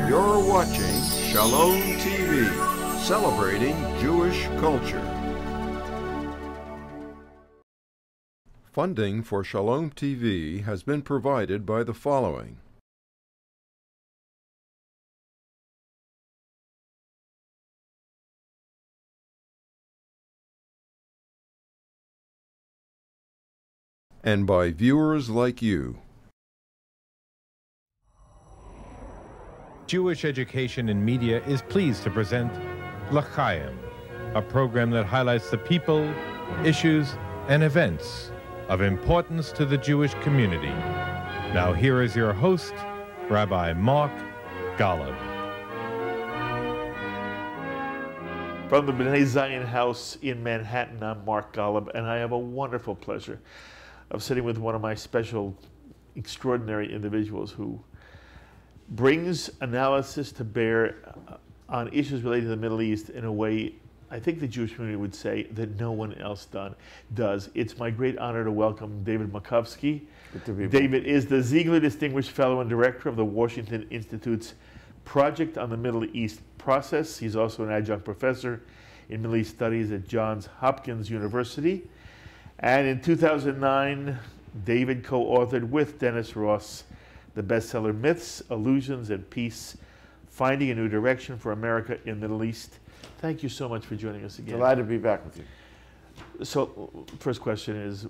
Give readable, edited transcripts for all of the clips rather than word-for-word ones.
You're watching Shalom TV, celebrating Jewish culture. Funding for Shalom TV has been provided by the following. And by viewers like you. Jewish Education in Media is pleased to present L'Chaim, a program that highlights the people, issues, and events of importance to the Jewish community. Now here is your host, Rabbi Mark Golub. From the B'nai Zion House in Manhattan, I'm Mark Golub, and I have a wonderful pleasure of sitting with one of my special, extraordinary individuals who brings analysis to bear on issues related to the Middle East in a way I think the Jewish community would say that no one else does. It's my great honor to welcome David Makovsky. Good to be back. David is the Ziegler Distinguished Fellow and Director of the Washington Institute's Project on the Middle East Process. He's also an adjunct professor in Middle East Studies at Johns Hopkins University. And in 2009, David co-authored with Dennis Ross the bestseller Myths, Illusions, and Peace, Finding a New Direction for America in the Middle East. Thank you so much for joining us again. Delighted to be back with you. So, first question is,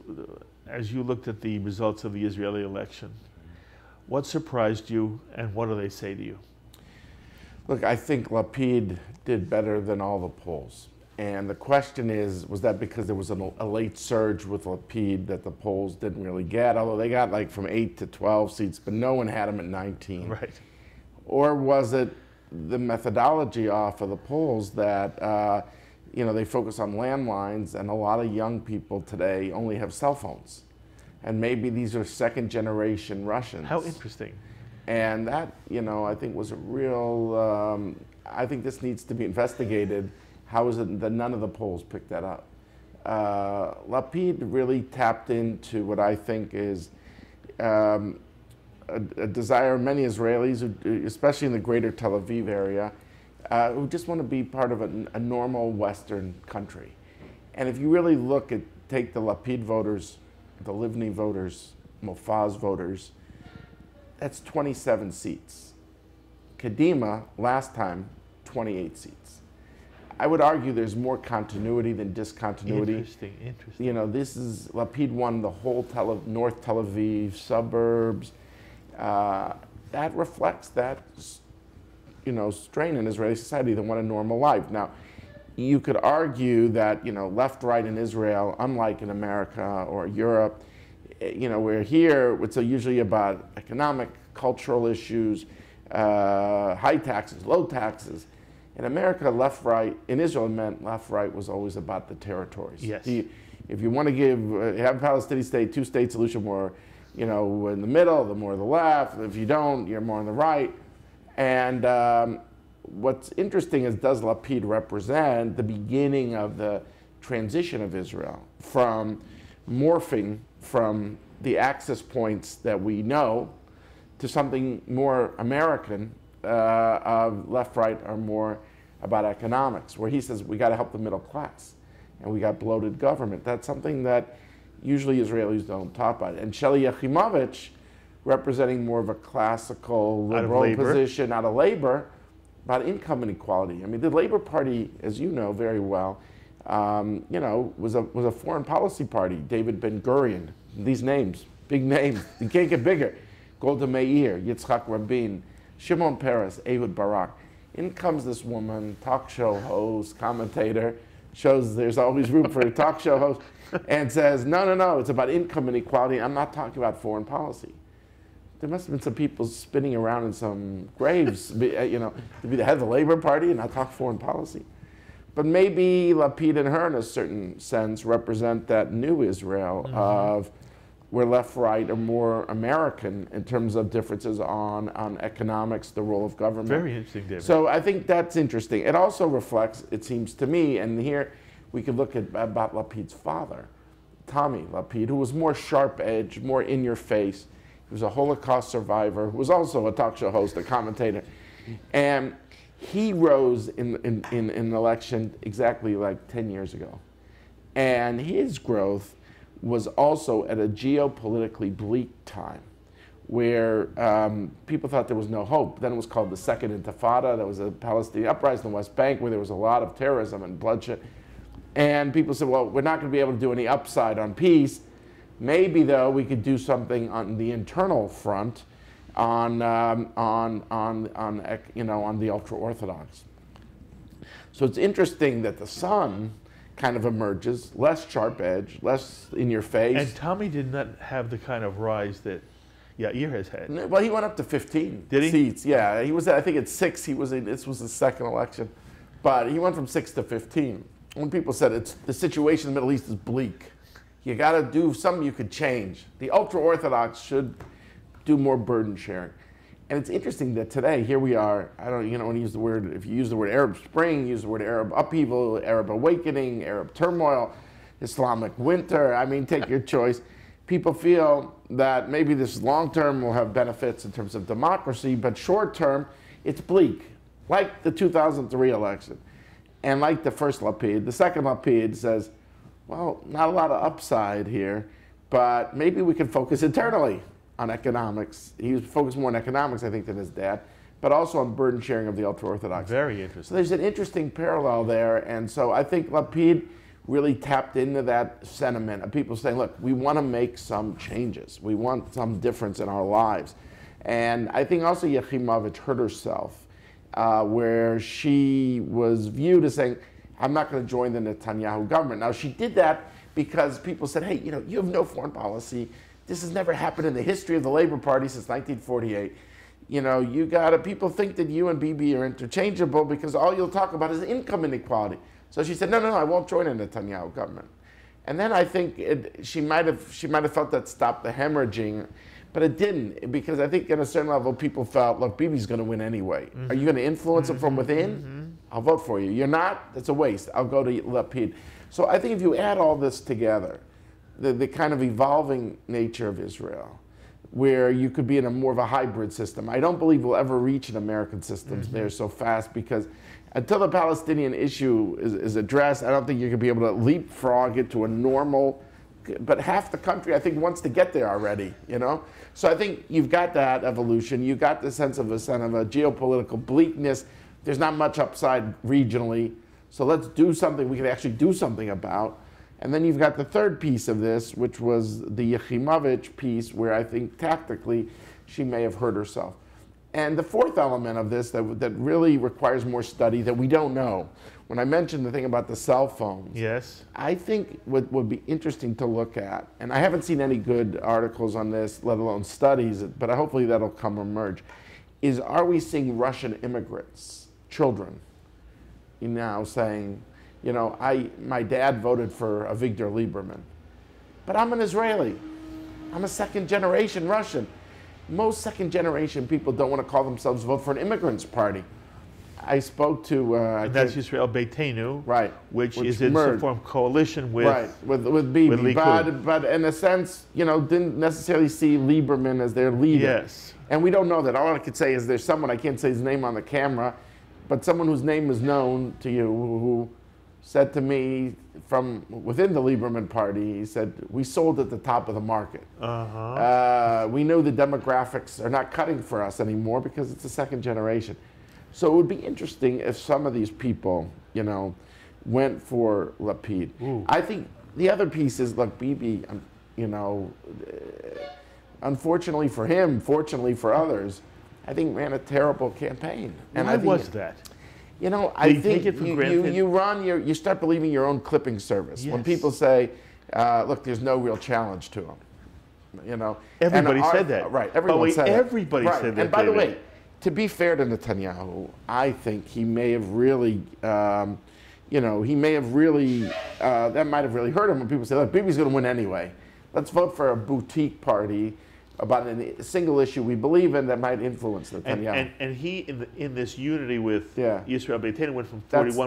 as you looked at the results of the Israeli election, what surprised you and what do they say to you? Look, I think Lapid did better than all the polls. And the question is, was that because there was a late surge with Lapid that the polls didn't really get, although they got like from 8 to 12 seats, but no one had him at 19. Right. Or was it the methodology off of the polls that, they focus on landlines and a lot of young people today only have cell phones. And maybe these are second generation Russians. How interesting. And that, I think was a real, I think this needs to be investigated. How is it that none of the polls picked that up? Lapid really tapped into what I think is a desire of many Israelis, especially in the greater Tel Aviv area, who just want to be part of a normal Western country. And if you really take the Lapid voters, the Livni voters, Mofaz voters, that's 27 seats. Kadima, last time, 28 seats. I would argue there's more continuity than discontinuity. Interesting. This is, Lapid won the whole North Tel Aviv suburbs. That reflects that, strain in Israeli society. They want a normal life. Now, you could argue that, left, right in Israel, unlike in America or Europe, we're here, it's usually about economic, cultural issues, high taxes, low taxes. In America, left, right, in Israel, it meant left, right was always about the territories. Yes. If you want to have a Palestinian state, two-state solution more, in the middle, the more the left. If you don't, you're more on the right. And what's interesting is, does Lapid represent the beginning of the transition of Israel from morphing from the access points that we know to something more American, of left, right, or more about economics, where he says we got to help the middle class, and we got bloated government. That's something that usually Israelis don't talk about. And Shelley Yachimovich, representing more of a classical liberal position out of labor, about income inequality. I mean, the Labor Party, as you know very well, was a foreign policy party. David Ben-Gurion, these names, big names, you can't get bigger. Golda Meir, Yitzhak Rabin, Shimon Peres, Ehud Barak. In comes this woman, talk show host, commentator, shows there's always room for a talk show host, and says, no, it's about income inequality. I'm not talking about foreign policy. There must have been some people spinning around in some graves, to be the head of the Labor Party and not talk foreign policy. But maybe Lapid and her, in a certain sense, represent that new Israel of where left, right are more American in terms of differences on economics, the role of government. Very interesting, David. So I think that's interesting. It also reflects, it seems to me, and here we could look at about Lapid's father, Tommy Lapid, who was more sharp-edged, more in your face. He was a Holocaust survivor, who was also a talk show host, a commentator. And he rose in an election exactly like 10 years ago. And his growth was also at a geopolitically bleak time where people thought there was no hope. Then it was called the Second Intifada. There was a Palestinian uprising in the West Bank where there was a lot of terrorism and bloodshed. And people said, well, we're not going to be able to do any upside on peace. Maybe, though, we could do something on the internal front on the ultra-Orthodox. So it's interesting that the sun kind of emerges, less sharp edge, less in your face. And Tommy did not have the kind of rise that Yair has had. Well, he went up to 15 Did he? seats. Yeah, he was, I think, at 6. This was his second election. But he went from 6 to 15. When people said the situation in the Middle East is bleak, you got to do something you could change. The ultra-Orthodox should do more burden sharing. And it's interesting that today, here we are, I don't want to use the word, if you use the word Arab Spring, use the word Arab upheaval, Arab awakening, Arab turmoil, Islamic winter, I mean, take your choice. People feel that maybe this long term will have benefits in terms of democracy, but short term, it's bleak, like the 2003 election. And like the first Lapid, the second Lapid says, well, not a lot of upside here, but maybe we can focus internally on economics. He was focused more on economics, I think, than his dad, but also on burden sharing of the ultra-Orthodox. Very interesting. So there's an interesting parallel there, and so I think Lapid really tapped into that sentiment of people saying, look, we want to make some changes. We want some difference in our lives. And I think also Yachimovich hurt herself, where she was viewed as saying, I'm not going to join the Netanyahu government. Now, she did that because people said, hey, you have no foreign policy. This has never happened in the history of the Labor Party since 1948. People think that you and Bibi are interchangeable because all you'll talk about is income inequality. So she said, no, I won't join a Netanyahu government. And then I think she might have felt that stopped the hemorrhaging, but it didn't, because I think at a certain level people felt, look, Bibi's going to win anyway. Mm-hmm. Are you going to influence him from within? Mm-hmm. I'll vote for you. You're not? That's a waste. I'll go to Lapid. So I think if you add all this together, the kind of evolving nature of Israel, where you could be in a more of a hybrid system. I don't believe we'll ever reach an American system there so fast, because until the Palestinian issue is addressed, I don't think you're going to be able to leapfrog it to a normal, but half the country, I think, wants to get there already, So I think you've got that evolution. You've got the sense of a geopolitical bleakness. There's not much upside regionally. So let's do something we can actually do something about. And then you've got the third piece of this, which was the Yachimovich piece, where I think tactically she may have hurt herself. And the fourth element of this that really requires more study that we don't know, when I mentioned the thing about the cell phones, yes, I think what would be interesting to look at, and I haven't seen any good articles on this, let alone studies, but hopefully that'll emerge, is are we seeing Russian immigrants, children, now saying, my dad voted for Avigdor Lieberman, but I'm an Israeli. I'm a second-generation Russian. Most second-generation people don't want to call themselves vote for an immigrants' party. I spoke to... that's Israel Beitenu, right, which is in some form of coalition with... Right, with Bibi, but in a sense, didn't necessarily see Lieberman as their leader. Yes. And we don't know that. All I could say is there's someone, I can't say his name on the camera, but someone whose name is known to you who said to me from within the Lieberman party, he said, we sold at the top of the market. We knew the demographics are not cutting for us anymore because it's the second generation. So it would be interesting if some of these people, went for Lapid. Ooh. I think the other piece is, look, Bibi, unfortunately for him, fortunately for others, I think ran a terrible campaign. And why was that? I think you start believing your own clipping service. Yes. When people say, look, there's no real challenge to him. Everybody said that. Right, everyone said that. Everybody said that. And by the way, to be fair to Netanyahu, I think he may have really, that might have really hurt him when people say, look, Bibi's going to win anyway. Let's vote for a boutique party about a single issue we believe in that might influence Netanyahu. And he, in this unity with Israel Beitenu, went from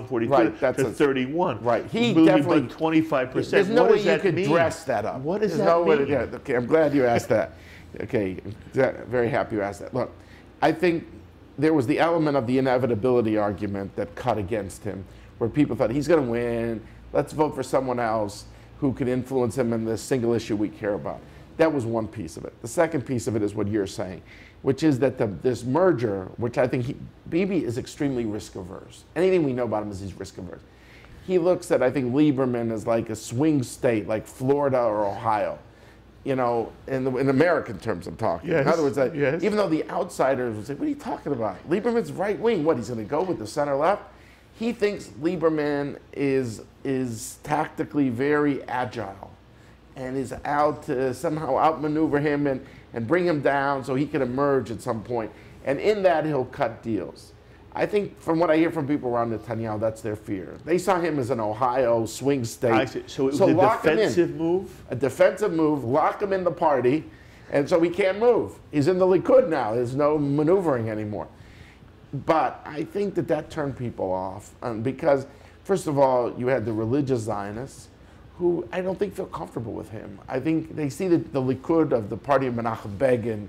42 to 31. Right. He definitely 25%. There's no way you could dress that up. What does that mean? Okay, I'm glad you asked that. Okay, very happy you asked that. Look, I think there was the element of the inevitability argument that cut against him, where people thought he's going to win, let's vote for someone else who can influence him in this single issue we care about. That was one piece of it. The second piece of it is what you're saying, which is that this merger, which I think Bibi is extremely risk averse. Anything we know about him is he's risk averse. He looks at, I think, Lieberman as like a swing state, like Florida or Ohio. You know, in American terms I'm talking. Yes. In other words, Yes. even though the outsiders would say, what are you talking about? Lieberman's right wing. What, he's going to go with the center left? He thinks Lieberman is tactically very agile and is out to somehow outmaneuver him and bring him down so he can emerge at some point. And in that, he'll cut deals. I think from what I hear from people around Netanyahu, that's their fear. They saw him as an Ohio swing state. I see. So it was a defensive move? A defensive move, lock him in the party, and so he can't move. He's in the Likud now. There's no maneuvering anymore. But I think that turned people off because, first of all, you had the religious Zionists who I don't think feel comfortable with him. I think they see the Likud of the party of Menachem Begin,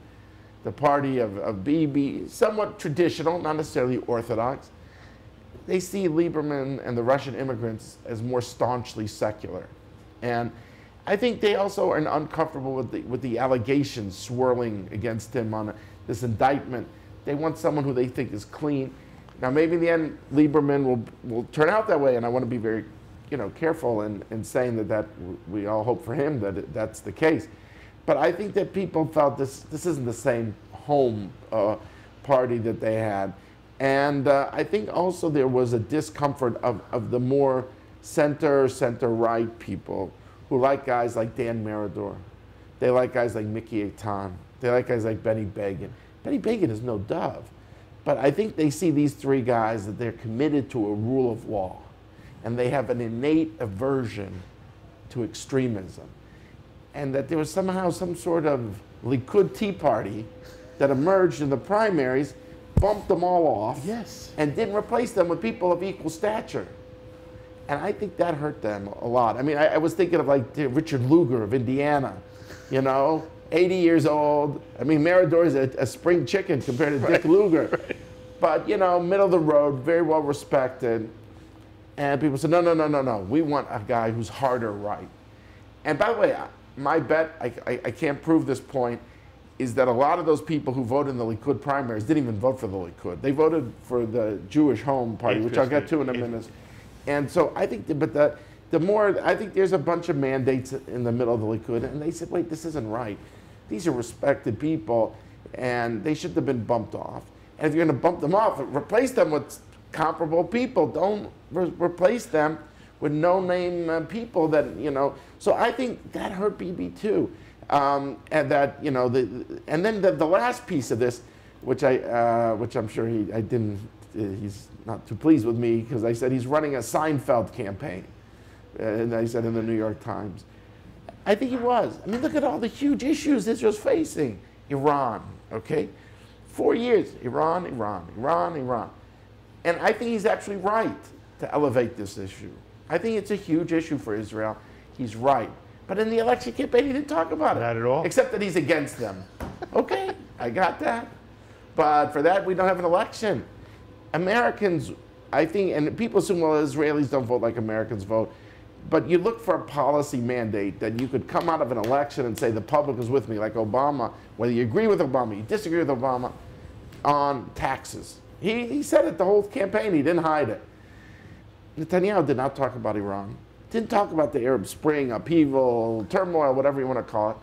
the party of Bibi, somewhat traditional, not necessarily orthodox. They see Lieberman and the Russian immigrants as more staunchly secular. And I think they also are uncomfortable with the allegations swirling against him on this indictment. They want someone who they think is clean. Now, maybe in the end, Lieberman will turn out that way, and I want to be very, careful in saying that we all hope for him that's the case. But I think that people felt this isn't the same home party that they had. And I think also there was a discomfort of the more center-right people who like guys like Dan Meridor. They like guys like Mickey Eitan. They like guys like Benny Begin. Benny Begin is no dove. But I think they see these three guys that they're committed to a rule of law. And they have an innate aversion to extremism. And that there was somehow some sort of Likud Tea Party that emerged in the primaries, bumped them all off, yes, and didn't replace them with people of equal stature. And I think that hurt them a lot. I mean, I was thinking of like Richard Lugar of Indiana, 80 years old. I mean, Meridor is a spring chicken compared to Dick Lugar. Right. But, middle of the road, very well respected. And people said, no, we want a guy who's harder right. And by the way, my bet, I can't prove this point, is that a lot of those people who voted in the Likud primaries didn't even vote for the Likud. They voted for the Jewish Home Party, which I'll get to in a minute. And so I think, I think there's a bunch of mandates in the middle of the Likud, and they said, wait, this isn't right. These are respected people, and they should have been bumped off. And if you're going to bump them off, replace them with comparable people. Don't replace them with no-name people that, So I think that hurt Bibi too. And that, and then the last piece of this, which I'm sure he's not too pleased with me, because I said he's running a Seinfeld campaign. And I said in the New York Times. I think he was. I mean, look at all the huge issues Israel's facing. Iran, okay? 4 years, Iran. And I think he's actually right to elevate this issue. I think it's a huge issue for Israel. He's right. But in the election campaign, he didn't talk about it. Not at all. Except that he's against them. Okay, I got that. But for that, we don't have an election. Americans, I think, and people assume, well, Israelis don't vote like Americans vote. But you look for a policy mandate that you could come out of an election and say the public is with me, like Obama, whether you agree with Obama, you disagree with Obama, on taxes. He said it the whole campaign, he didn't hide it. Netanyahu did not talk about Iran, didn't talk about the Arab Spring, upheaval, turmoil, whatever you want to call it.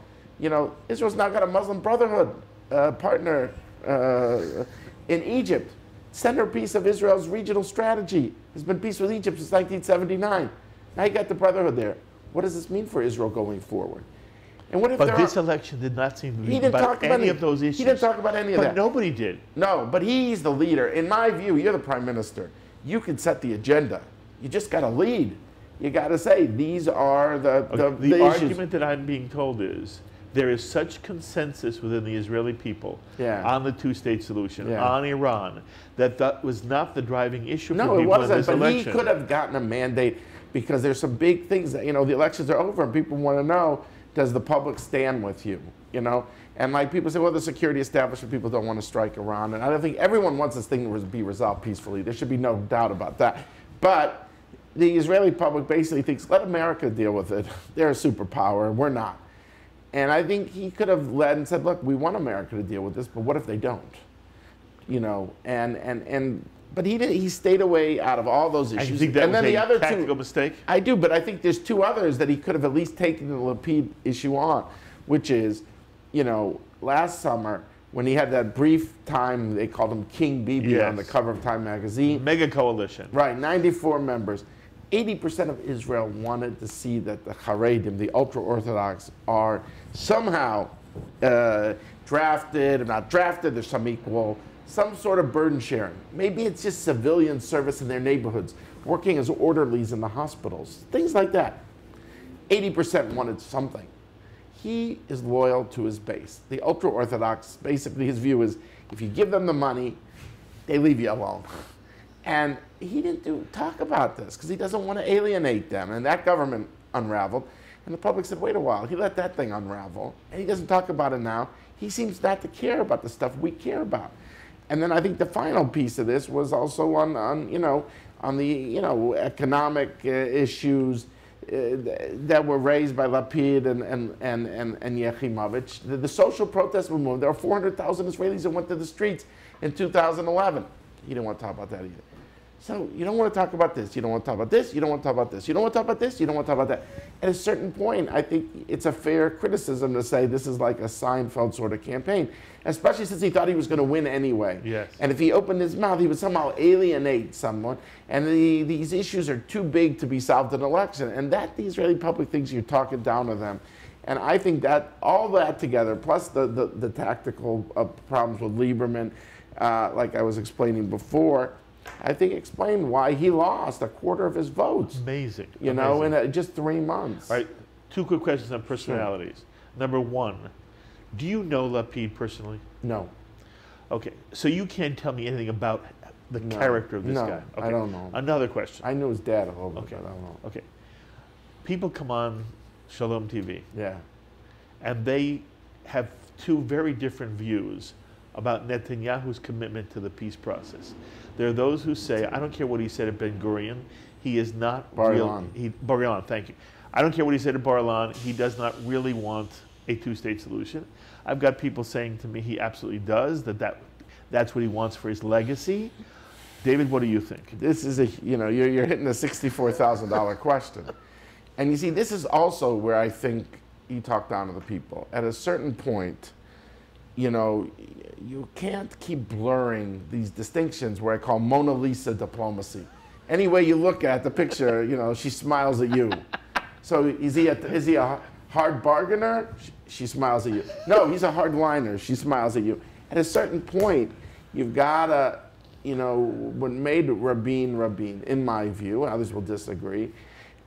Israel's now got a Muslim Brotherhood partner in Egypt. Centerpiece of Israel's regional strategy has been peace with Egypt since 1979. Now you got the Brotherhood there. What does this mean for Israel going forward? And what if But this election did not seem to be about any of those issues. He didn't talk about any of that. But nobody did. No, but he's the leader. In my view, you're the prime minister. You can set the agenda. You just got to lead. You got to say, these are the argument that I'm being told is, there is such consensus within the Israeli people on the two-state solution, on Iran, that was not the driving issue for people in this election. But he could have gotten a mandate, because there's some big things that, the elections are over and people want to know, does the public stand with you? You know, and like people say, well, the security establishment people don't want to strike Iran, and I don't think everyone wants this thing to be resolved peacefully. There should be no doubt about that. But the Israeli public basically thinks, let America deal with it. They're a superpower, and we're not. And I think he could have led and said, look, we want America to deal with this, but what if they don't? You know, but he did. He stayed away out of all those issues. And you think that was a tactical mistake? I do, but I think there's two others that he could have at least taken the Lapid issue on, which is, you know, last summer when he had that brief time, they called him King Bibi on the cover of Time magazine. Mega coalition. Right, 94 members. 80% of Israel wanted to see that the Haredim, the ultra-Orthodox, are somehow drafted, or not drafted, there's some equal, some sort of burden sharing. Maybe it's just civilian service in their neighborhoods, working as orderlies in the hospitals, things like that. 80% wanted something. He is loyal to his base. The ultra-Orthodox, basically his view is, if you give them the money, they leave you alone. And he didn't talk about this because he doesn't want to alienate them. And that government unraveled. And the public said, wait a while. He let that thing unravel. And he doesn't talk about it now. He seems not to care about the stuff we care about. And then I think the final piece of this was also on the economic issues that were raised by Lapid and Yechimovich. The social protest movement, there were 400,000 Israelis that went to the streets in 2011. He didn't want to talk about that either. So you don't want to talk about this, you don't want to talk about this, you don't want to talk about this, you don't want to talk about this, you don't want to talk about that. At a certain point, I think it's a fair criticism to say this is like a Seinfeld sort of campaign, especially since he thought he was going to win anyway. Yes. And if he opened his mouth, he would somehow alienate someone. And these issues are too big to be solved in an election. And that the Israeli public thinks you're talking down to them. And I think that all that together, plus the tactical problems with Lieberman, like I was explaining before, I think explained why he lost a quarter of his votes. Amazing. You know, in just 3 months. All right, two quick questions on personalities. Sure. Number one, do you know Lapid personally? No. Okay, so you can't tell me anything about the character of this guy? Okay. I don't know. Another question. I knew his dad a little bit, Okay. but I don't know. Okay. People come on Shalom TV. Yeah. And they have two very different views about Netanyahu's commitment to the peace process. There are those who say, I don't care what he said at Ben Gurion, he is not Bar-Ilan. Bar-Ilan, thank you. I don't care what he said at Bar-Ilan, he does not really want a two-state solution. I've got people saying to me he absolutely does, that's what he wants for his legacy. David, what do you think? This is you're hitting a $64,000 question. And you see, this is also where I think you talk down to the people. At a certain point, you can't keep blurring these distinctions where I call Mona Lisa diplomacy. Any way you look at the picture, she smiles at you. So is he a hard bargainer? She smiles at you. No, he's a hard liner. She smiles at you. At a certain point, you've got to, what made Rabin, in my view, others will disagree.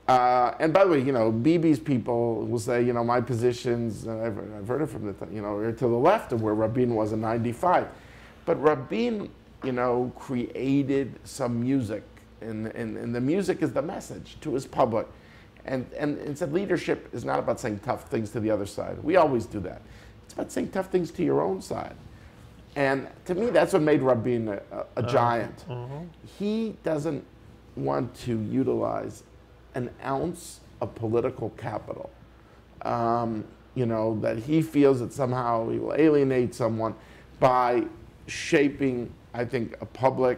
And by the way, Bibi's people will say, my positions, I've heard it from are to the left of where Rabin was in '95. But Rabin, created some music, and the music is the message to his public. And said leadership is not about saying tough things to the other side. We always do that. It's about saying tough things to your own side. And to me, that's what made Rabin a giant. He doesn't want to utilize an ounce of political capital, that he feels that somehow he will alienate someone by shaping, I think, a public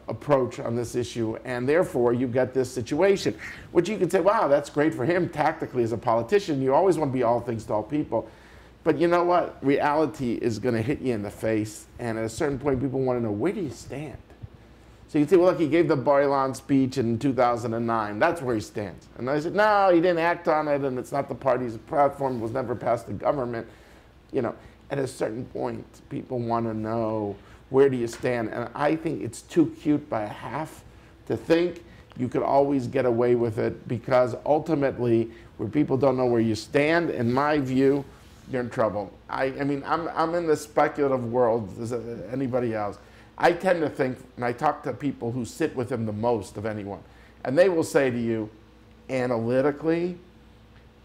approach on this issue. And therefore, you get this situation, which you could say, wow, that's great for him tactically as a politician. You always want to be all things to all people. But you know what? Reality is going to hit you in the face. And at a certain point, people want to know, where do you stand? So you can say, well, look, he gave the Bar-Ilan speech in 2009. That's where he stands. And I said, no, he didn't act on it, and it's not the party's platform. It was never passed the government. At a certain point, people want to know, where do you stand? And I think it's too cute by half to think you could always get away with it, because ultimately, where people don't know where you stand, in my view, you're in trouble. I mean, I'm in the speculative world as anybody else. I tend to think, and I talk to people who sit with him the most of anyone, and they will say to you, analytically,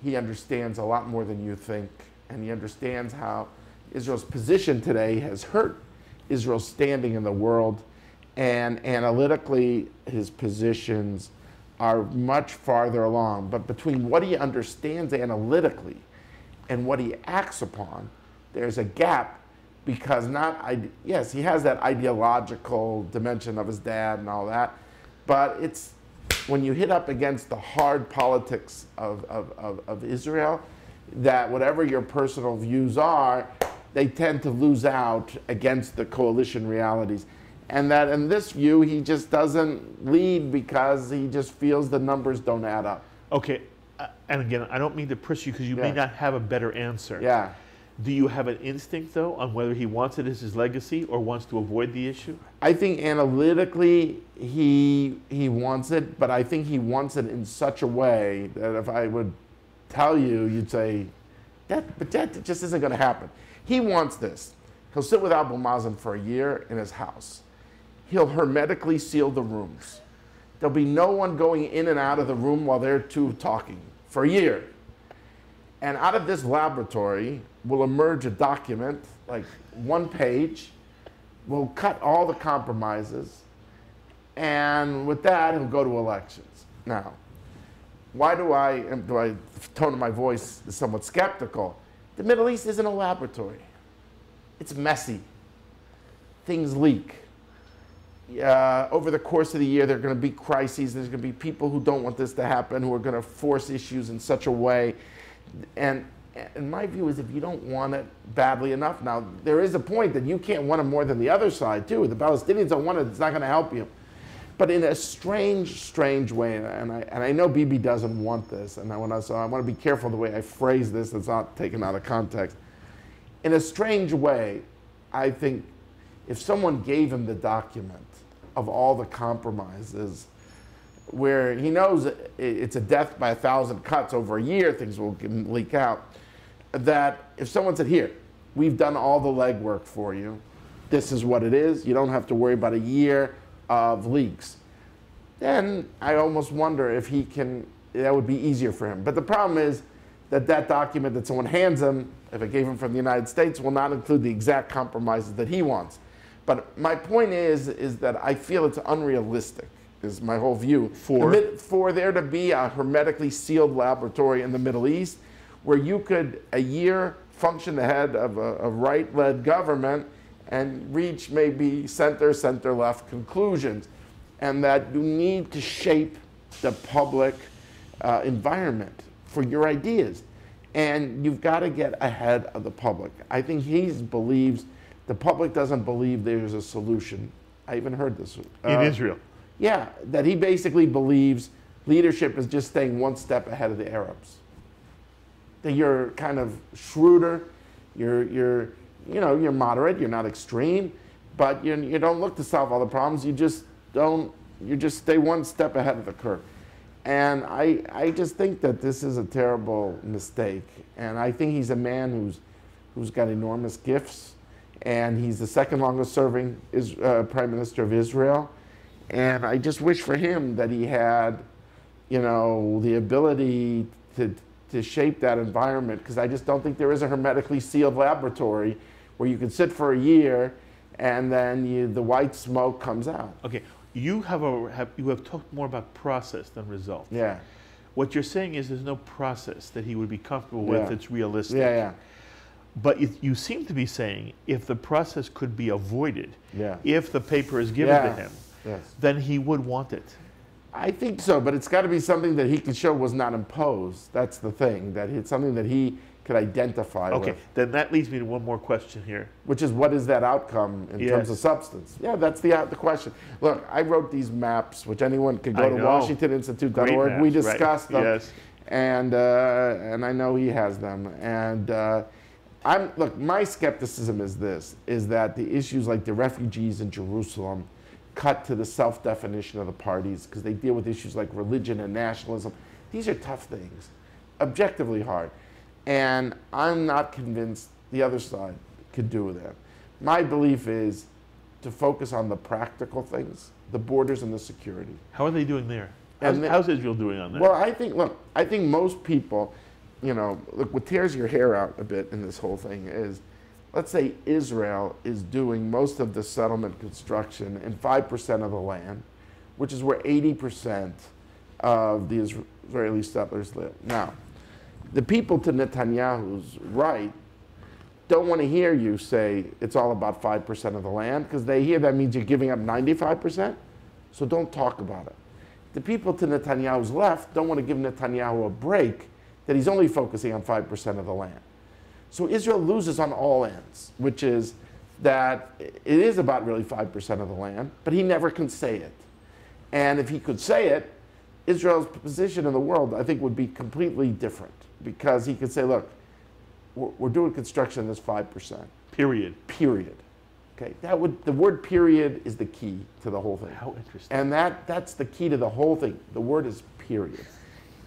he understands a lot more than you think, and he understands how Israel's position today has hurt Israel's standing in the world, and analytically his positions are much farther along. But between what he understands analytically and what he acts upon, there's a gap, because yes, he has that ideological dimension of his dad and all that, but it's when you hit up against the hard politics of Israel, that whatever your personal views are, they tend to lose out against the coalition realities. And that in this view, he just doesn't lead because he just feels the numbers don't add up. Okay, and again, I don't mean to push you because you may not have a better answer. Yeah. Do you have an instinct, though, on whether he wants it as his legacy or wants to avoid the issue? I think analytically he wants it, but I think he wants it in such a way that if I would tell you, you'd say, that just isn't going to happen. He wants this. He'll sit with Abu Mazen for a year in his house. He'll hermetically seal the rooms. There'll be no one going in and out of the room while they're two talking for a year. And out of this laboratory will emerge a document, like 1 page. We'll cut all the compromises. And with that, he'll go to elections. Now, why do I tone of my voice is somewhat skeptical? The Middle East isn't a laboratory. It's messy. Things leak. Over the course of the year, there are going to be crises. There's going to be people who don't want this to happen, who are going to force issues in such a way. And my view is if you don't want it badly enough, now there is a point that you can't want it more than the other side too. The Palestinians don't want it, it's not going to help you. But in a strange way, and I know Bibi doesn't want this, and so I want to be careful the way I phrase this, it's not taken out of context. In a strange way, I think if someone gave him the document of all the compromises, where he knows it's a death by 1,000 cuts over a year, things will leak out, that if someone said, here, we've done all the legwork for you, this is what it is, you don't have to worry about a year of leaks, then I almost wonder if that would be easier for him. But the problem is that document that someone hands him, if it gave him from the United States, will not include the exact compromises that he wants. But my point is that I feel it's unrealistic, is my whole view, for there to be a hermetically sealed laboratory in the Middle East where you could, a year, function the head of a right-led government and reach maybe center-left conclusions, and that you need to shape the public environment for your ideas. And you've got to get ahead of the public. I think the public doesn't believe there's a solution. I even heard this. In Israel? Yeah, that he basically believes leadership is just staying one step ahead of the Arabs. That you're kind of shrewder, you're moderate, you're not extreme, but you don't look to solve all the problems, you just stay one step ahead of the curve. And I just think that this is a terrible mistake. And I think he's a man who's got enormous gifts, and he's the second longest serving Prime Minister of Israel. And I just wish for him that he had, the ability to shape that environment, because I just don't think there is a hermetically sealed laboratory where you can sit for a year and then the white smoke comes out. Okay, you have talked more about process than result. Yeah. What you're saying is there's no process that he would be comfortable with that's realistic. Yeah. But you seem to be saying if the process could be avoided, yeah, if the paper is given to him, yes, then he would want it. I think so, but it's got to be something that he can show was not imposed. That's the thing, that it's something that he could identify with. Okay, then that leads me to one more question here. Which is, what is that outcome in terms of substance? Yeah, that's the question. Look, I wrote these maps, which anyone could go to WashingtonInstitute.org. We discussed them, yes, and I know he has them. And look, my skepticism is that the issues like the refugees in Jerusalem cut to the self-definition of the parties, because they deal with issues like religion and nationalism. These are tough things, objectively hard. And I'm not convinced the other side could do that. My belief is to focus on the practical things, the borders and the security. How are they doing there? How's Israel doing on that? Well, I think most people, you know, look, what tears your hair out a bit in this whole thing is, let's say Israel is doing most of the settlement construction in 5% of the land, which is where 80% of the Israeli settlers live. Now, the people to Netanyahu's right don't want to hear you say it's all about 5% of the land, because they hear that means you're giving up 95%, so don't talk about it. The people to Netanyahu's left don't want to give Netanyahu a break that he's only focusing on 5% of the land. So Israel loses on all ends, which is that it is about really 5% of the land, but he never can say it. And if he could say it, Israel's position in the world, I think, would be completely different, because he could say, look, we're doing construction that's 5%. Period. Period. Okay, the word period is the key to the whole thing. How interesting. And that's the key to the whole thing. The word is period.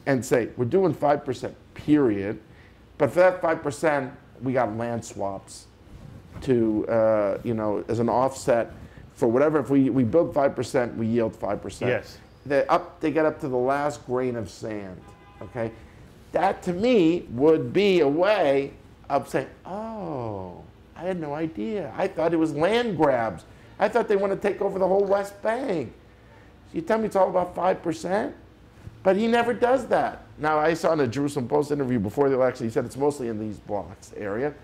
And say, we're doing 5%, period. But for that 5%, we got land swaps to, you know, as an offset for whatever. If we build 5%, we yield 5%. Yes. They get up to the last grain of sand, okay? That, to me, would be a way of saying, oh, I had no idea. I thought it was land grabs. I thought they want to take over the whole West Bank. You tell me it's all about 5%? But he never does that. Now, I saw in a Jerusalem Post interview before the election, he said it's mostly in these blocks area.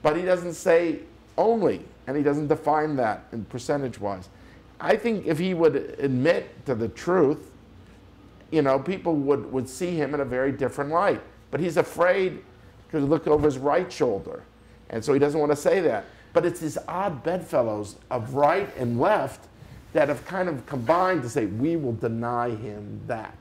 But he doesn't say only, and he doesn't define that in percentage-wise. I think if he would admit to the truth, you know, people would see him in a very different light. But he's afraid to look over his right shoulder. And so he doesn't want to say that. But it's these odd bedfellows of right and left that have kind of combined to say, we will deny him that.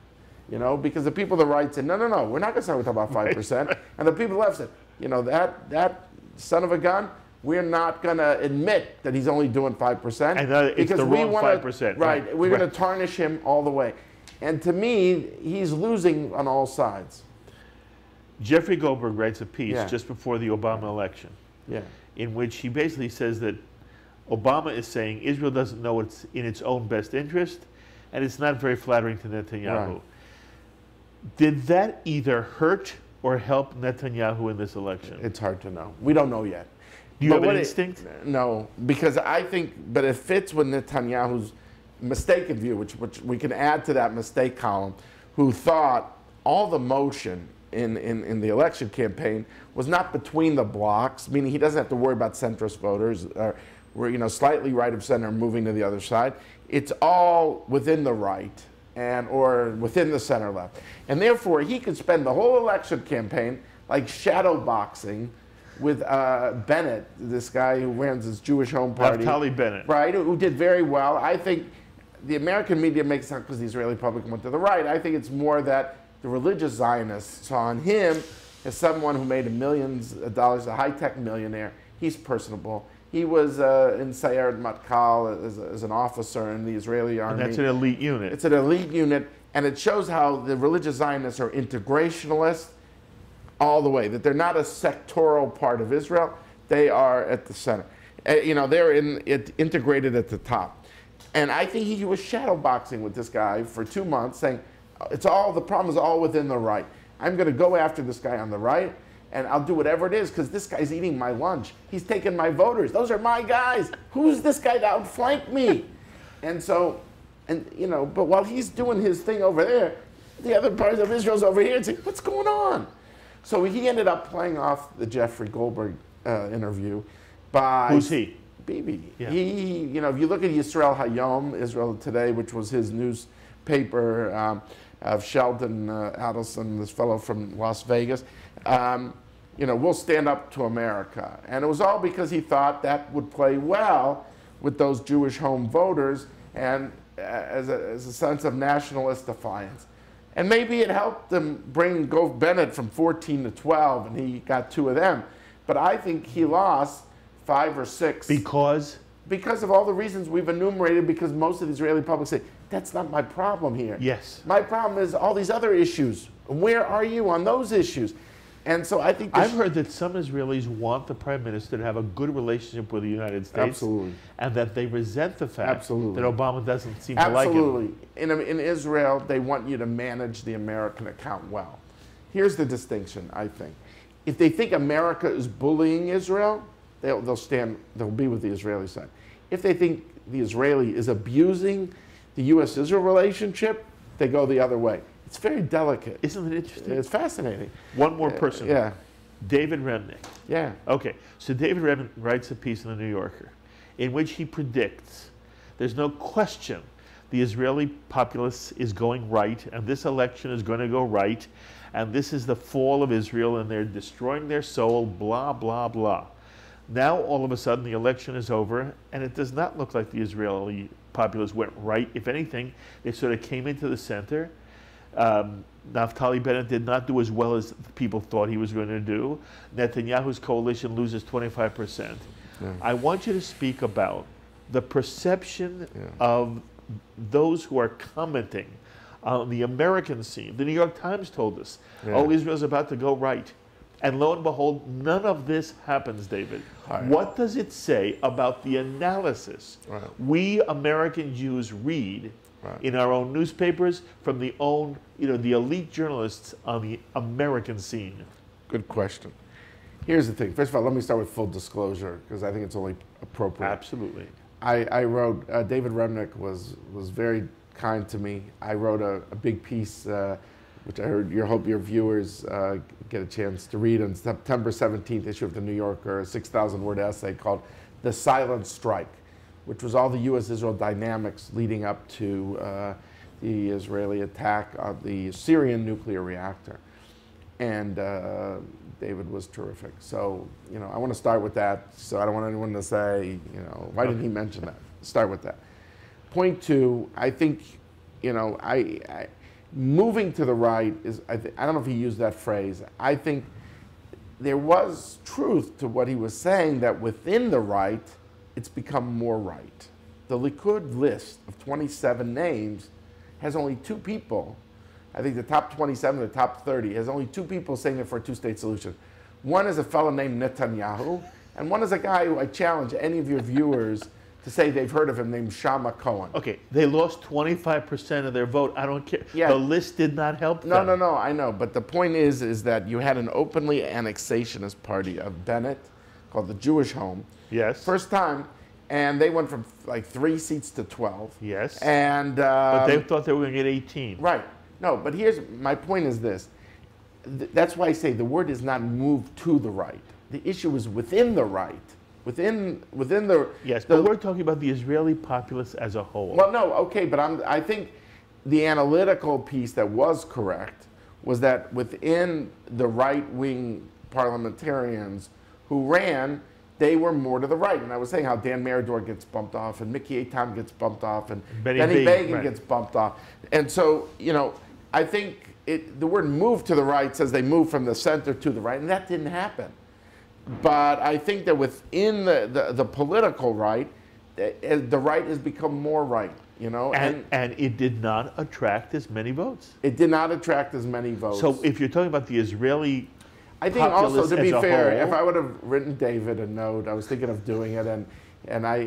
You know, because the people on the right said, no, no, no, we're not going to say we're talking about 5%. And the people on the left said, you know, that son of a gun, we're not going to admit that he's only doing 5%. And it's because the we wrong wanna, 5%. Right. We're going to tarnish him all the way. And to me, he's losing on all sides. Jeffrey Goldberg writes a piece Yeah. just before the Obama election, Yeah. in which he basically says that Obama is saying Israel doesn't know what's in its own best interest, and it's not very flattering to Netanyahu. Right. Did that either hurt or help Netanyahu in this election? It's hard to know. We don't know yet. Do you But have an what instinct? No, because I think, but it fits with Netanyahu's mistaken view, which we can add to that mistake column, who thought all the motion in the election campaign was not between the blocks, meaning he doesn't have to worry about centrist voters, or you know, slightly right of center moving to the other side. It's all within the right or within the center left. And therefore, he could spend the whole election campaign like shadow boxing with Bennett, this guy who runs his Jewish Home Party. Naftali Bennett. Right, who did very well. I think the American media makes it because the Israeli public went to the right. I think it's more that the religious Zionists saw in him as someone who made millions of dollars, a high-tech millionaire. He's personable. He was in Sayeret Matkal as an officer in the Israeli army. And that's an elite unit. It's an elite unit, and it shows how the religious Zionists are integrationalists all the way, that they're not a sectoral part of Israel. They are at the center. You know, they're integrated at the top. And I think he was shadowboxing with this guy for 2 months, saying, the problem is all within the right. I'm going to go after this guy on the right, and I'll do whatever it is, because this guy's eating my lunch. He's taking my voters. Those are my guys. Who's this guy to outflank me? And so, you know, but while he's doing his thing over there, the other parts of Israel's over here and saying, what's going on? So he ended up playing off the Jeffrey Goldberg interview by... Who's he? Bibi. Yeah. He, you know, if you look at Yisrael Hayom, Israel Today, which was his newspaper of Sheldon Adelson, this fellow from Las Vegas, you know, we'll stand up to America. And it was all because he thought that would play well with those Jewish home voters and as a sense of nationalist defiance. And maybe it helped them bring Gov Bennett from 14 to 12, and he got 2 of them. But I think he lost 5 or 6. Because? Because of all the reasons we've enumerated, because most of the Israeli public say, that's not my problem here. Yes. My problem is all these other issues. Where are you on those issues? And so I think... I've heard that some Israelis want the Prime Minister to have a good relationship with the United States. Absolutely. And that they resent the fact Absolutely. that Obama doesn't seem to like him. Absolutely. In Israel, they want you to manage the American account well. Here's the distinction, I think. If they think America is bullying Israel, they'll be with the Israeli side. If they think the Israeli is abusing the U.S.-Israel relationship, they go the other way. It's very delicate. Isn't it interesting? It's fascinating. One more person. Yeah. David Remnick. Yeah. Okay, so David Remnick writes a piece in the New Yorker in which he predicts there's no question the Israeli populace is going right, and this election is going to go right, and this is the fall of Israel, and they're destroying their soul, blah, blah, blah. Now, all of a sudden, the election is over, and it does not look like the Israeli populace went right. If anything, they sort of came into the center. Naftali Bennett did not do as well as people thought he was going to do. Netanyahu's coalition loses 25%. Yeah. I want you to speak about the perception of those who are commenting on the American scene. The New York Times told us, oh, Israel's about to go right. And lo and behold, none of this happens, David. Right. What does it say about the analysis we American Jews read in our own newspapers from the elite journalists on the American scene? Good question. Here's the thing. First of all, let me start with full disclosure, because I think it's only appropriate. Absolutely. I wrote, David Remnick was very kind to me. I wrote a big piece, which I hope your viewers get a chance to read, on September 17th issue of the New Yorker, a 6,000-word essay called "The Silent Strike," which was all the U.S.-Israel dynamics leading up to the Israeli attack on the Syrian nuclear reactor. And David was terrific. So, I want to start with that. So I don't want anyone to say, why didn't he mention that? Start with that. Point two, I think, moving to the right is, I don't know if he used that phrase. I think there was truth to what he was saying, that within the right, it's become more right. The Likud list of 27 names has only two people. I think the top 27, the top 30, has only two people saying it for a two-state solution. One is a fellow named Netanyahu, and one is a guy who I challenge any of your viewers to say they've heard of him, named Shama Cohen. Okay, they lost 25% of their vote. I don't care. Yeah. The list did not help them. No, I know. But the point is that you had an openly annexationist party of Bennett called the Jewish Home. Yes. First time, and they went from like 3 seats to 12. Yes. And but they thought they were going to get 18. Right. No, but my point is this. That's why I say the word is not moved to the right. The issue is within the right. Within the... Yes, but we're talking about the Israeli populace as a whole. Well, no, okay, but I think the analytical piece that was correct was that within the right-wing parliamentarians who ran, they were more to the right. And I was saying how Dan Meridor gets bumped off, and Mickey Eitan gets bumped off, and Benny Begin gets bumped off. And so, I think the word move to the right says they moved from the center to the right, and that didn't happen. But I think that within the political right, the right has become more right, And it did not attract as many votes. It did not attract as many votes. So if you're talking about the Israeli I think also, to be fair, whole, if I would have written David a note, I was thinking of doing it, and I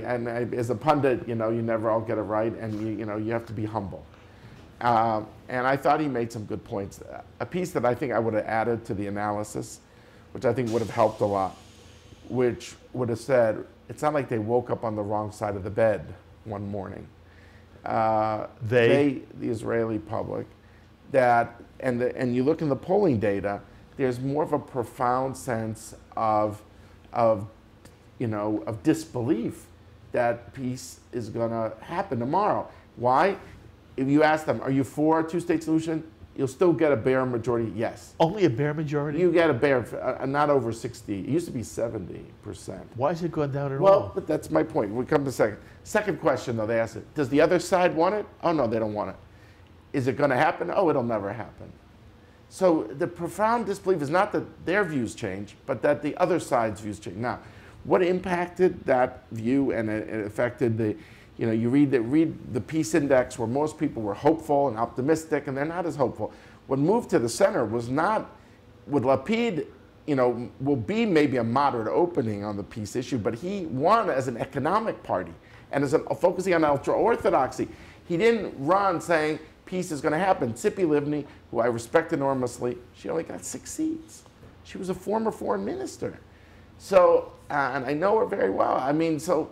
as a pundit, you never all get it right, and you have to be humble. And I thought he made some good points. A piece that I think I would have added to the analysis, which I think would have helped a lot, which would have said, it's not like they woke up on the wrong side of the bed one morning. The Israeli public, and you look in the polling data, there's more of a profound sense of disbelief that peace is going to happen tomorrow. Why? If you ask them, are you for a two-state solution? You'll still get a bare majority, yes. Only a bare majority? You get a bare, not over 60. It used to be 70%. Why is it going down at all? Well, but that's my point. We come to second. Second question, though, they ask it. Does the other side want it? Oh, no, they don't want it. Is it going to happen? Oh, it'll never happen. So the profound disbelief is not that their views change, but that the other side's views change. Now, what impacted that view, and it affected the, you read the peace index where most people were hopeful and optimistic, and they're not as hopeful. What moved to the center was not, with Lapid, will be maybe a moderate opening on the peace issue, but he won as an economic party and as focusing on ultra-orthodoxy. He didn't run saying peace is going to happen. Tzipi Livni, who I respect enormously, she only got 6 seats. She was a former foreign minister. So, and I know her very well. I mean, so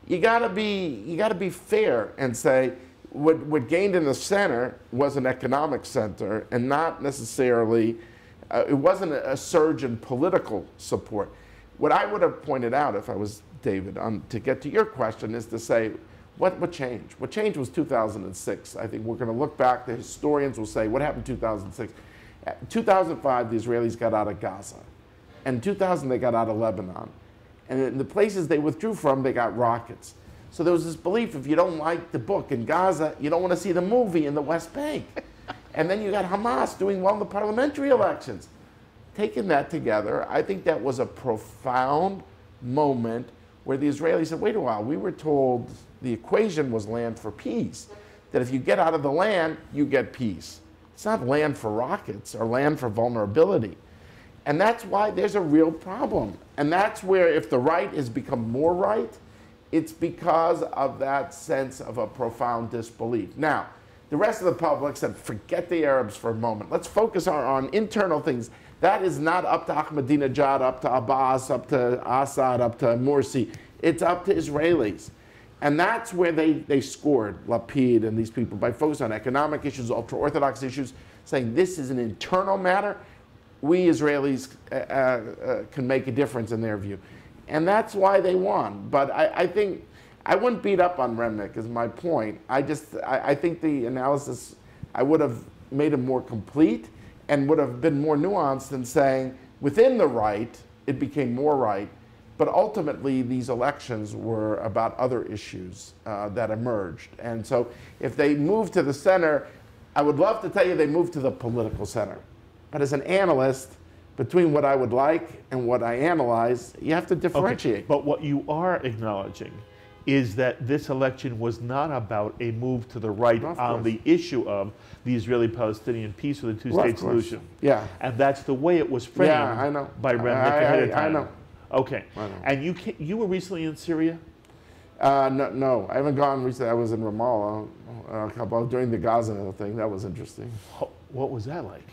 you gotta be fair and say what gained in the center was an economic center and not necessarily, it wasn't a surge in political support. What I would have pointed out if I was David, to get to your question, is to say, what changed? What changed was 2006. I think we're going to look back, the historians will say, what happened in 2006? 2005, the Israelis got out of Gaza. And in 2000, they got out of Lebanon. And in the places they withdrew from, they got rockets. So there was this belief, if you don't like the book in Gaza, you don't want to see the movie in the West Bank. And then you got Hamas doing well in the parliamentary elections. Taking that together, I think that was a profound moment where the Israelis said, wait a while, we were told the equation was land for peace. That if you get out of the land, you get peace. It's not land for rockets or land for vulnerability. And that's why there's a real problem. And that's where if the right has become more right, it's because of that sense of a profound disbelief. Now, the rest of the public said, forget the Arabs for a moment. Let's focus on internal things. That is not up to Ahmadinejad, up to Abbas, up to Assad, up to Morsi. It's up to Israelis. And that's where they scored, Lapid and these people, by focusing on economic issues, ultra-Orthodox issues, saying this is an internal matter. We Israelis can make a difference in their view. And that's why they won. But I think, I wouldn't beat up on Remnick is my point. I think the analysis, I would have made it more complete and would have been more nuanced in saying within the right, it became more right. But ultimately, these elections were about other issues that emerged. And so if they moved to the center, I would love to tell you they moved to the political center. But as an analyst, between what I would like and what I analyze, you have to differentiate. Okay, but what you are acknowledging is that this election was not about a move to the right on the issue of the Israeli-Palestinian peace or the two-state solution. Yeah. And that's the way it was framed by Remnick ahead of time. I know. Okay. I know. And you were recently in Syria? No, I haven't gone recently. I was in Ramallah during the Gaza thing. That was interesting. What was that like?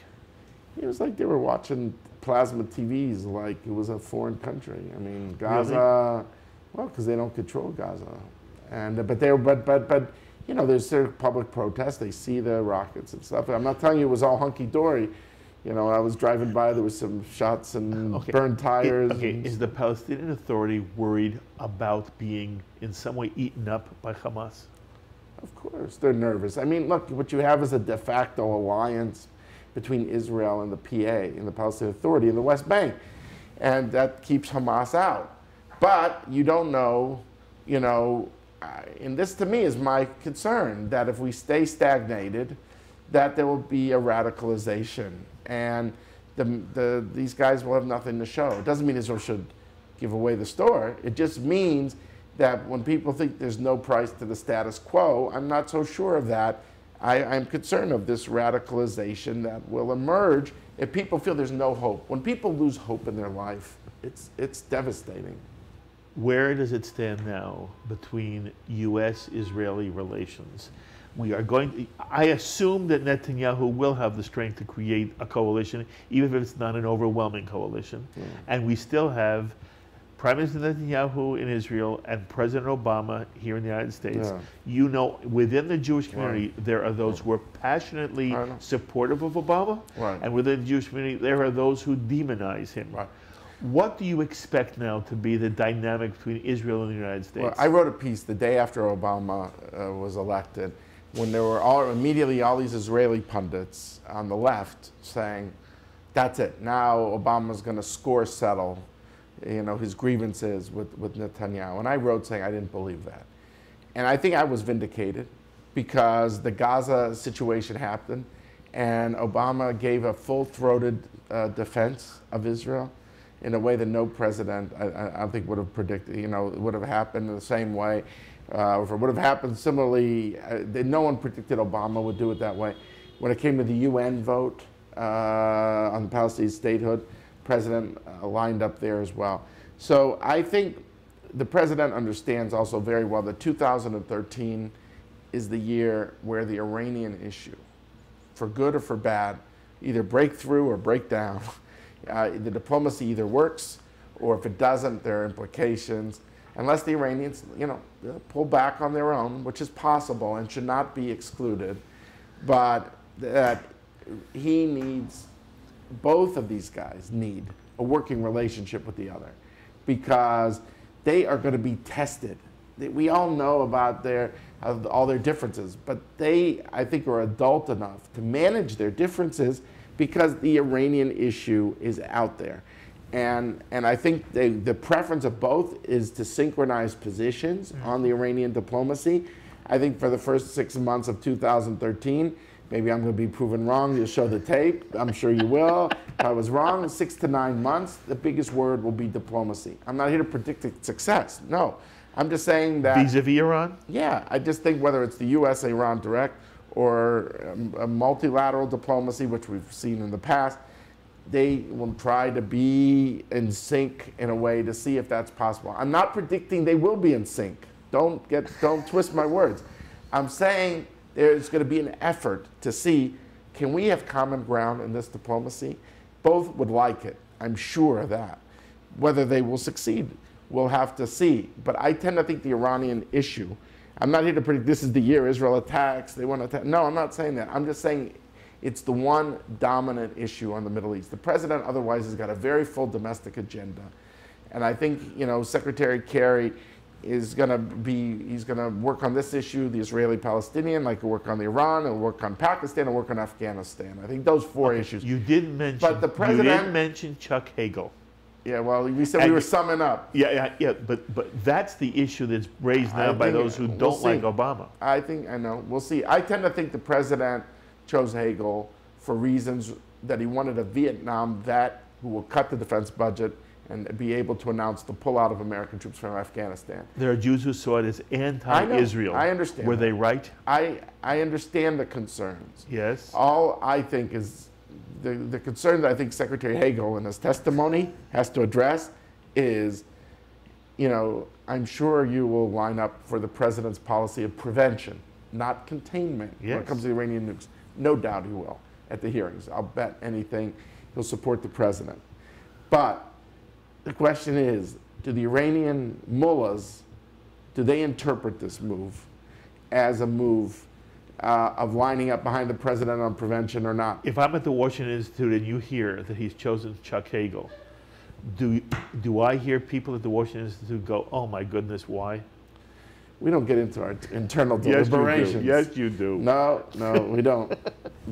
It was like they were watching plasma TVs like it was a foreign country. I mean, Gaza, really? well, because they don't control Gaza. And, but you know, there's public protests. They see the rockets and stuff. I'm not telling you it was all hunky-dory. You know, I was driving by, there was some shots and burned tires. Is the Palestinian Authority worried about being in some way eaten up by Hamas? Of course, they're nervous. I mean, look, what you have is a de facto alliance between Israel and the PA, and the Palestinian Authority in the West Bank. And that keeps Hamas out. But you don't know, you know, and this to me is my concern, that if we stay stagnated, that there will be a radicalization. And these guys will have nothing to show. It doesn't mean Israel should give away the store. It just means that when people think there's no price to the status quo, I'm not so sure of that. I'm concerned of this radicalization that will emerge if people feel there's no hope. When people lose hope in their life, it's devastating. Where does it stand now between U.S.-Israeli relations? We are going. I assume that Netanyahu will have the strength to create a coalition, even if it's not an overwhelming coalition. Yeah. And we still have Prime Minister Netanyahu in Israel and President Obama here in the United States. Yeah. You know, within the Jewish community, there are those who are passionately supportive of Obama, and within the Jewish community, there are those who demonize him. Right. What do you expect now to be the dynamic between Israel and the United States? Well, I wrote a piece the day after Obama was elected, when there were immediately all these Israeli pundits on the left saying, that's it, now Obama's going to score settle, you know, his grievances with Netanyahu. And I wrote saying I didn't believe that. And I think I was vindicated because the Gaza situation happened and Obama gave a full-throated defense of Israel in a way that no president, I think, would have predicted, you know, would have happened in the same way. If it would have happened similarly, no one predicted Obama would do it that way. When it came to the UN vote on Palestinian statehood, President lined up there as well. So I think the president understands also very well that 2013 is the year where the Iranian issue, for good or for bad, either break through or break down. The diplomacy either works, or if it doesn't, there are implications. Unless the Iranians, pull back on their own, which is possible and should not be excluded, but that he needs, both of these guys need a working relationship with the other, because they are going to be tested. We all know about all their differences, but they, I think, are adult enough to manage their differences because the Iranian issue is out there. And I think the preference of both is to synchronize positions on the Iranian diplomacy. I think for the first 6 months of 2013, maybe I'm going to be proven wrong. You'll show the tape. I'm sure you will. If I was wrong, 6 to 9 months, the biggest word will be diplomacy. I'm not here to predict success. No. I'm just saying that... Vis-a-vis Iran? Yeah. I just think whether it's the U.S.-Iran direct or a multilateral diplomacy, which we've seen in the past, they will try to be in sync in a way to see if that's possible. I'm not predicting they will be in sync. Don't twist my words. I'm saying there's going to be an effort to see, can we have common ground in this diplomacy? Both would like it. I'm sure of that. Whether they will succeed, we'll have to see. But I tend to think the Iranian issue, I'm not here to predict this is the year Israel attacks, they want to attack. No, I'm not saying that. I'm just saying it's the one dominant issue on the Middle East. The president otherwise has got a very full domestic agenda. And I think, Secretary Kerry is going to he's going to work on this issue, the Israeli-Palestinian, like he'll work on the Iran, he'll work on Pakistan, he'll work on Afghanistan. I think those four issues. You didn't mention, but the president, you didn't mention Chuck Hagel. Yeah, well, we said we were summing up. Yeah, but that's the issue that's raised now by those who don't like Obama. I know. We'll see. I tend to think the president chose Hagel for reasons that he wanted a Vietnam vet who will cut the defense budget and be able to announce the pullout of American troops from Afghanistan. There are Jews who saw it as anti-Israel. I understand. Were they right? I understand the concerns. Yes. All I think is the concern that I think Secretary Hagel in his testimony has to address is, I'm sure you will line up for the president's policy of prevention, not containment, when it comes to the Iranian nukes. No doubt he will at the hearings. I'll bet anything he'll support the president. But the question is, do the Iranian mullahs, do they interpret this move as a move of lining up behind the president on prevention or not? If I'm at the Washington Institute and you hear that he's chosen Chuck Hagel, do I hear people at the Washington Institute go, oh my goodness, why? We don't get into our internal deliberations. Yes, you do. No, we don't.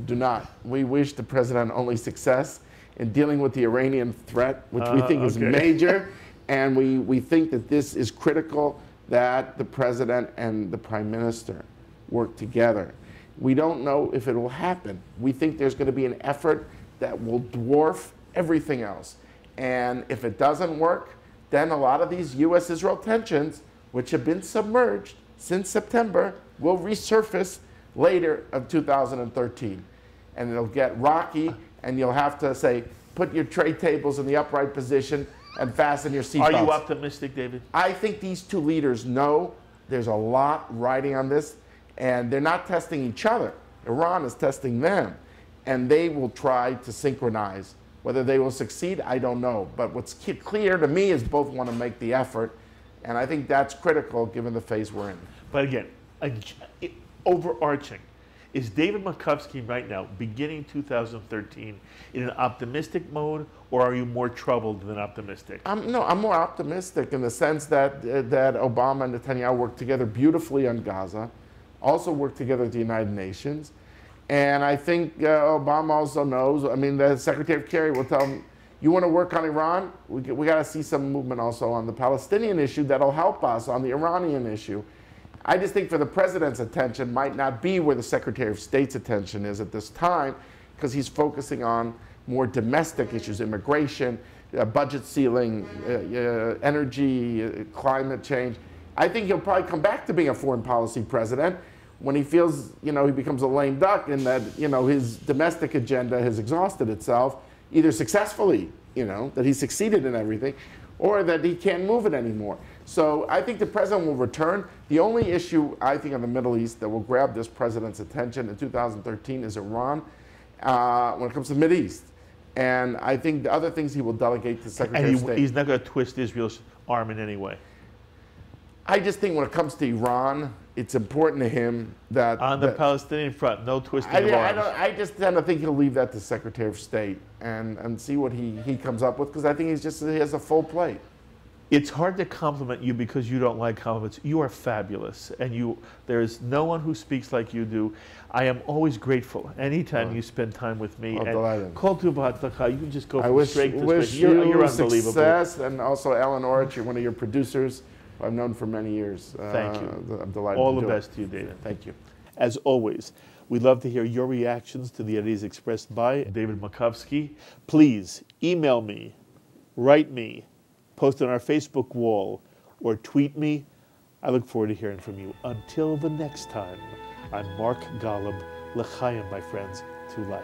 Do not. We wish the president only success in dealing with the Iranian threat, which we think is major, and we think that this is critical that the president and the prime minister work together. We don't know if it will happen. We think there's going to be an effort that will dwarf everything else. And if it doesn't work, then a lot of these U.S.-Israel tensions, which have been submerged since September, will resurface later of 2013. And it'll get rocky, and you'll have to say, put your tray tables in the upright position and fasten your seatbelts. Are you optimistic, David? I think these two leaders know there's a lot riding on this, and they're not testing each other. Iran is testing them, and they will try to synchronize. Whether they will succeed, I don't know. But what's clear to me is both want to make the effort, and I think that's critical given the phase we're in. But again, overarching, is David Makovsky right now, beginning 2013, in an optimistic mode, or are you more troubled than optimistic? No, I'm more optimistic in the sense that Obama and Netanyahu worked together beautifully on Gaza, also worked together at the United Nations, and I think Obama also knows, the Secretary of Kerry will tell him, you want to work on Iran? We got to see some movement also on the Palestinian issue that'll help us on the Iranian issue. I just think for the president's attention might not be where the Secretary of State's attention is at this time, because he's focusing on more domestic issues, immigration, budget ceiling, energy, climate change. I think he'll probably come back to being a foreign policy president when he feels, he becomes a lame duck and that, his domestic agenda has exhausted itself, either successfully, that he succeeded in everything, or that he can't move it anymore. So I think the president will return. The only issue, I think, in the Middle East that will grab this president's attention in 2013 is Iran when it comes to the Middle East. And I think the other things he will delegate to Secretary of State. He's not going to twist Israel's arm in any way. I just think when it comes to Iran, it's important to him that... On the Palestinian front, no twisting of arms. I just tend to think he'll leave that to Secretary of State and see what he comes up with, because I think he has a full plate. It's hard to compliment you because you don't like compliments. You are fabulous, and there is no one who speaks like you do. I am always grateful anytime you spend time with me. And Kol Tuv V'Hatzlacha, you can just go from strength to strength. You're unbelievable. Success, and also Alan Orich, you're one of your producers I've known for many years. Thank you. I'm delighted. All the best to you, David. Thank you. As always, we'd love to hear your reactions to the ideas expressed by David Makovsky. Please email me, write me, post on our Facebook wall, or tweet me. I look forward to hearing from you. Until the next time, I'm Mark Golub. L'chaim, my friends, to life.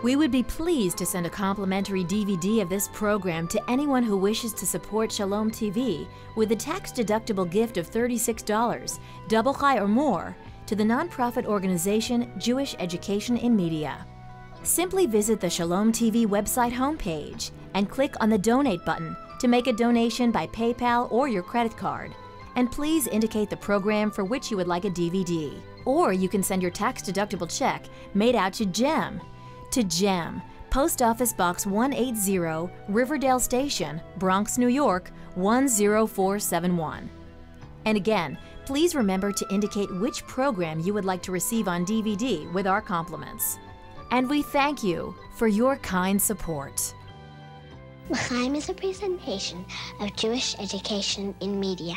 We would be pleased to send a complimentary DVD of this program to anyone who wishes to support Shalom TV with a tax-deductible gift of $36, double chai or more, to the nonprofit organization Jewish Education in Media. Simply visit the Shalom TV website homepage and click on the Donate button to make a donation by PayPal or your credit card. And please indicate the program for which you would like a DVD. Or you can send your tax-deductible check made out to GEM. To GEM, Post Office Box 180, Riverdale Station, Bronx, New York, 10471. And again, please remember to indicate which program you would like to receive on DVD with our compliments. And we thank you for your kind support. L'chaim is a presentation of Jewish Education in Media.